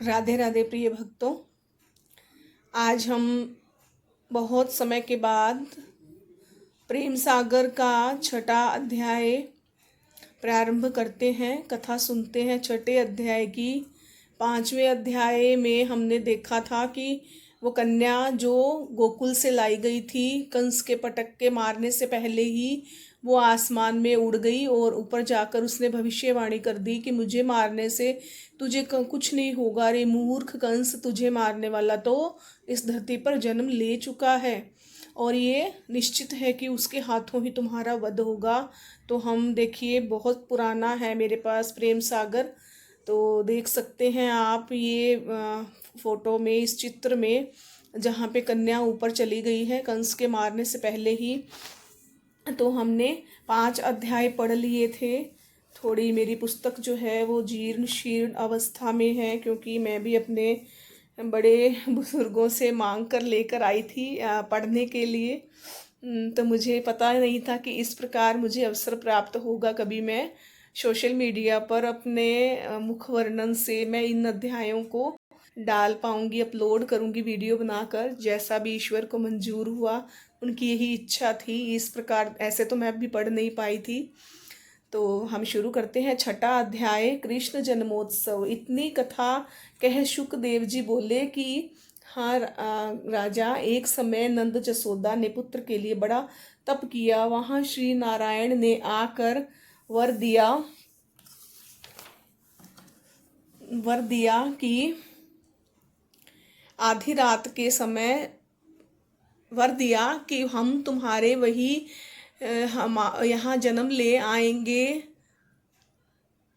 राधे राधे प्रिय भक्तों। आज हम बहुत समय के बाद प्रेम सागर का छठा अध्याय प्रारंभ करते हैं, कथा सुनते हैं। छठे अध्याय की 5वें अध्याय में हमने देखा था कि वो कन्या जो गोकुल से लाई गई थी, कंस के पटक के मारने से पहले ही वो आसमान में उड़ गई और ऊपर जाकर उसने भविष्यवाणी कर दी कि मुझे मारने से तुझे कुछ नहीं होगा रे मूर्ख कंस, तुझे मारने वाला तो इस धरती पर जन्म ले चुका है और ये निश्चित है कि उसके हाथों ही तुम्हारा वध होगा। तो हम देखिए, बहुत पुराना है मेरे पास प्रेम सागर, तो देख सकते हैं आप ये फोटो में, इस चित्र में, जहाँ पे कन्या ऊपर चली गई है कंस के मारने से पहले ही। तो हमने 5 अध्याय पढ़ लिए थे। थोड़ी मेरी पुस्तक जो है वो जीर्ण शीर्ण अवस्था में है, क्योंकि मैं भी अपने बड़े बुजुर्गों से मांग कर लेकर आई थी पढ़ने के लिए। तो मुझे पता नहीं था कि इस प्रकार मुझे अवसर प्राप्त होगा। कभी मैं सोशल मीडिया पर अपने मुख वर्णन से मैं इन अध्यायों को डाल पाऊंगी, अपलोड करूंगी वीडियो बनाकर, जैसा भी ईश्वर को मंजूर हुआ। उनकी यही इच्छा थी। इस प्रकार ऐसे तो मैं भी पढ़ नहीं पाई थी। तो हम शुरू करते हैं। छठा अध्याय, कृष्ण जन्मोत्सव। इतनी कथा कह शुकदेव जी बोले कि हाँ राजा, एक समय नंद जसोदा ने पुत्र के लिए बड़ा तप किया। वहाँ श्री नारायण ने आकर वर दिया कि आधी रात के समय वर दिया कि हम तुम्हारे वही हम यहाँ जन्म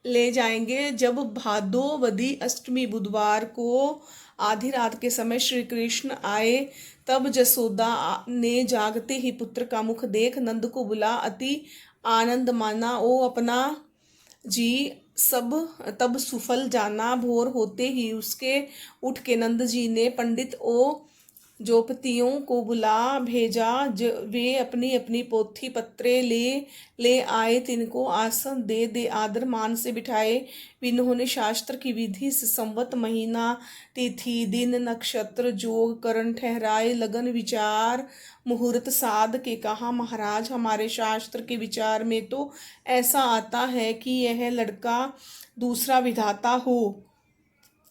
ले जाएंगे जब भादोवदी अष्टमी बुधवार को आधी रात के समय श्री कृष्ण आए। तब जसोदा ने जागते ही पुत्र का मुख देख नंद को बुला अति आनंद माना। ओ अपना जी सब तब सुफल जाना। भोर होते ही उसके उठ के नंद जी ने पंडित ओ जोपतियों को बुला भेजा। वे अपनी अपनी पोथी पत्रे ले आए। तिनको आसन दे आदर मान से बिठाए। इन्होंने शास्त्र की विधि से संवत, महीना, तिथि, दिन, नक्षत्र, जोग, करण ठहराए। लगन विचार मुहूर्त साध के कहा, महाराज हमारे शास्त्र के विचार में तो ऐसा आता है कि यह लड़का दूसरा विधाता हो,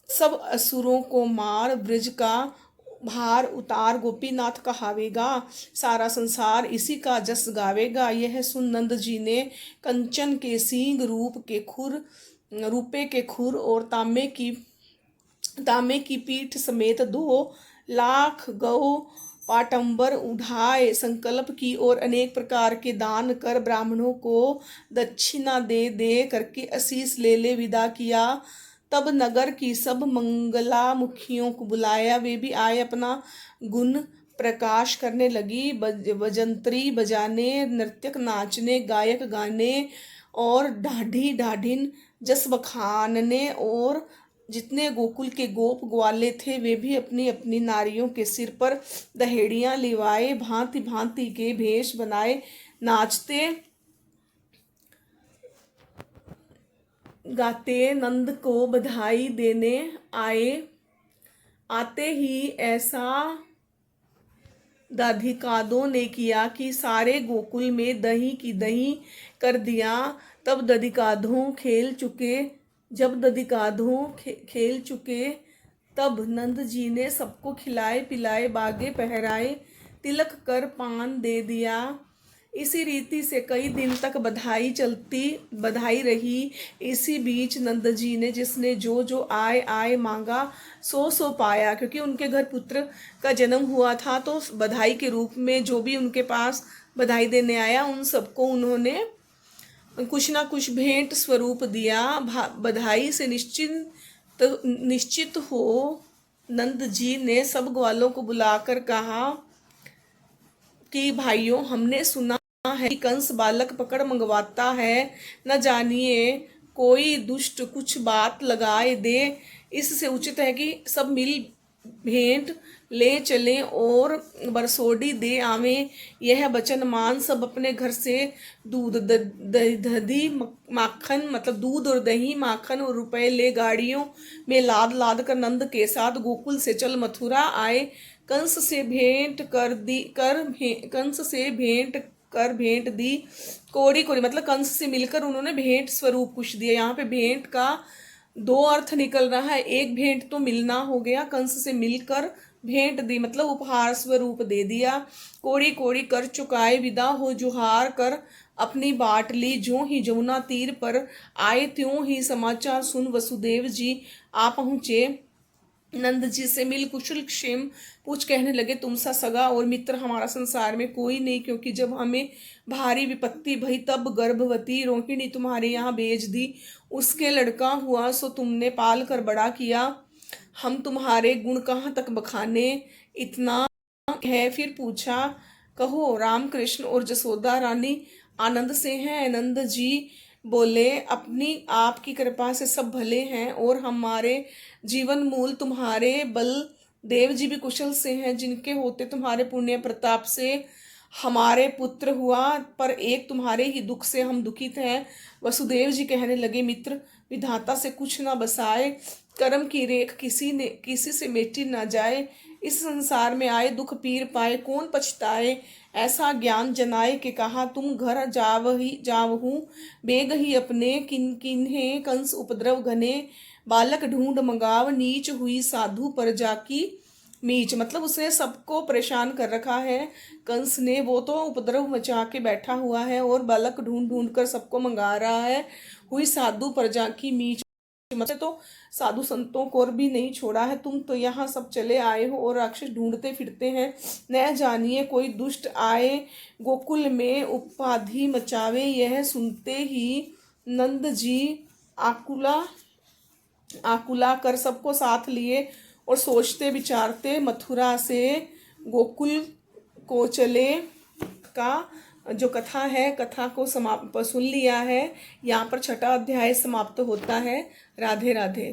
सब असुरों को मार ब्रज का भार उतार गोपीनाथ कहावेगा, सारा संसार इसी का जस गावेगा। यह सुन नंद जी ने कंचन के सींग, रूपे के खुर और तांबे की पीठ समेत 2 लाख गौ पाटंबर उठाए संकल्प की और अनेक प्रकार के दान कर ब्राह्मणों को दक्षिणा दे करके आशीष ले विदा किया। तब नगर की सब मंगला मुखियों को बुलाया। वे भी आए, अपना गुण प्रकाश करने लगी। बजंतरी बजाने, नर्तक नाचने, गायक गाने और ढाढिन जस बखानने। और जितने गोकुल के गोप ग्वाले थे वे भी अपनी अपनी नारियों के सिर पर दहेड़ियां लिवाए, भांति भांति के भेष बनाए नाचते गाते नंद को बधाई देने आए। आते ही ऐसा दधिकादों ने किया कि सारे गोकुल में दही की दही कर दिया। तब दधिकादों खेल चुके तब नंद जी ने सबको खिलाए पिलाए, बागे पहराए, तिलक कर पान दे दिया। इसी रीति से कई दिन तक बधाई रही। इसी बीच नंद जी ने जिसने जो आए मांगा सो पाया, क्योंकि उनके घर पुत्र का जन्म हुआ था। तो बधाई के रूप में जो भी उनके पास बधाई देने आया उन सबको उन्होंने कुछ ना कुछ भेंट स्वरूप दिया। बधाई से निश्चित हो नंद जी ने सब ग्वालों को बुलाकर कहा कि भाइयों, हमने सुना है कि कंस बालक पकड़ मंगवाता है, न जानिए कोई दुष्ट कुछ बात लगाए दे। इससे उचित है कि सब मिल भेंट ले चलें और बरसोडी दे आवें। यह बचन मान सब अपने घर से दूध दही माखन मतलब दूध और दही माखन और रुपए ले गाड़ियों में लाद लाद कर नंद के साथ गोकुल से चल मथुरा आए। कंस से भेंट कर भेंट दी कोड़ी कोड़ी मतलब कंस से मिलकर उन्होंने भेंट स्वरूप कुछ दिया। यहाँ पे भेंट का दो अर्थ निकल रहा है। एक भेंट तो मिलना हो गया, कंस से मिलकर भेंट दी मतलब उपहार स्वरूप दे दिया। कोड़ी कोड़ी कर चुकाए विदा हो जुहार कर अपनी बाट ली। ज्यों ही जमुना तीर पर आए त्यों ही समाचार सुन वसुदेव जी आ पहुँचे। नंद जी से मिल कुशल क्षेम पूछ कहने लगे तुम सा सगा और मित्र हमारा संसार में कोई नहीं, क्योंकि जब हमें भारी विपत्ति भई तब गर्भवती रोहिणी तुम्हारे यहाँ भेज दी। उसके लड़का हुआ सो तुमने पाल कर बड़ा किया। हम तुम्हारे गुण कहाँ तक बखाने, इतना है फिर पूछा कहो। राम कृष्ण और जसोदा रानी आनंद से हैं। नंद जी बोले अपनी आपकी कृपा से सब भले हैं और हमारे जीवन मूल तुम्हारे बल देव जी भी कुशल से हैं, जिनके होते तुम्हारे पुण्य प्रताप से हमारे पुत्र हुआ, पर एक तुम्हारे ही दुख से हम दुखित हैं। वसुदेव जी कहने लगे मित्र विधाता से कुछ ना बसाए, कर्म की रेख किसी से मेटी ना जाए। इस संसार में आए दुख पीर पाए कौन पछताए। ऐसा ज्ञान जनाए के कहा तुम घर जावहू बेग ही अपने किन किन्हे कंस उपद्रव घने। बालक ढूंढ मंगाव नीच हुई साधु प्रजा की मीच मतलब उसने सबको परेशान कर रखा है कंस ने। वो तो उपद्रव मचा के बैठा हुआ है और बालक ढूंढ ढूंढ कर सबको मंगा रहा है। हुई साधु प्रजा की मीच मतलब तो साधु संतों को भी नहीं छोड़ा है। तुम तो यहाँ सब चले आए हो और राक्षस ढूंढते फिरते हैं। न जानिए कोई दुष्ट आए गोकुल में उपाधि मचावे। यह सुनते ही नंद जी आकुला कर सबको साथ लिए और सोचते विचारते मथुरा से गोकुल को चले। का जो कथा है कथा को समाप्त सुन लिया है। यहाँ पर छठा अध्याय समाप्त होता है। राधे राधे।